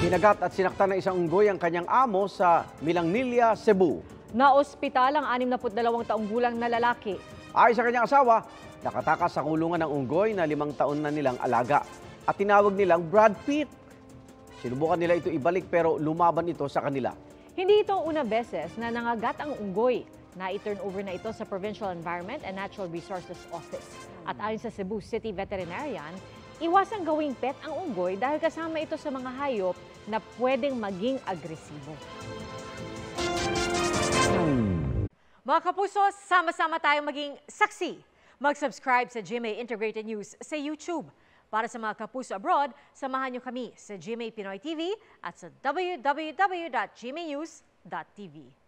Hinagat at sinaktan ng isang unggoy ang kanyang amo sa Milangnilia, Cebu. Naospital ang 62 taong gulang na lalaki. Ayon sa kanyang asawa, nakatakas sa kulungan ng unggoy na 5 taon na nilang alaga at tinawag nilang Brad Pitt. Sinubukan nila ito ibalik pero lumaban ito sa kanila. Hindi ito unang beses na nangagat ang unggoy. Na-turn over na ito sa Provincial Environment and Natural Resources Office. At ayon sa Cebu City Veterinarian, iwasang gawing pet ang unggoy dahil kasama ito sa mga hayop na pwedeng maging agresibo. Mga kapuso, sama-sama tayong maging saksi. Mag-subscribe sa GMA Integrated News sa YouTube. Para sa mga kapuso abroad, samahan niyo kami sa GMA Pinoy TV at sa www.gmanews.tv.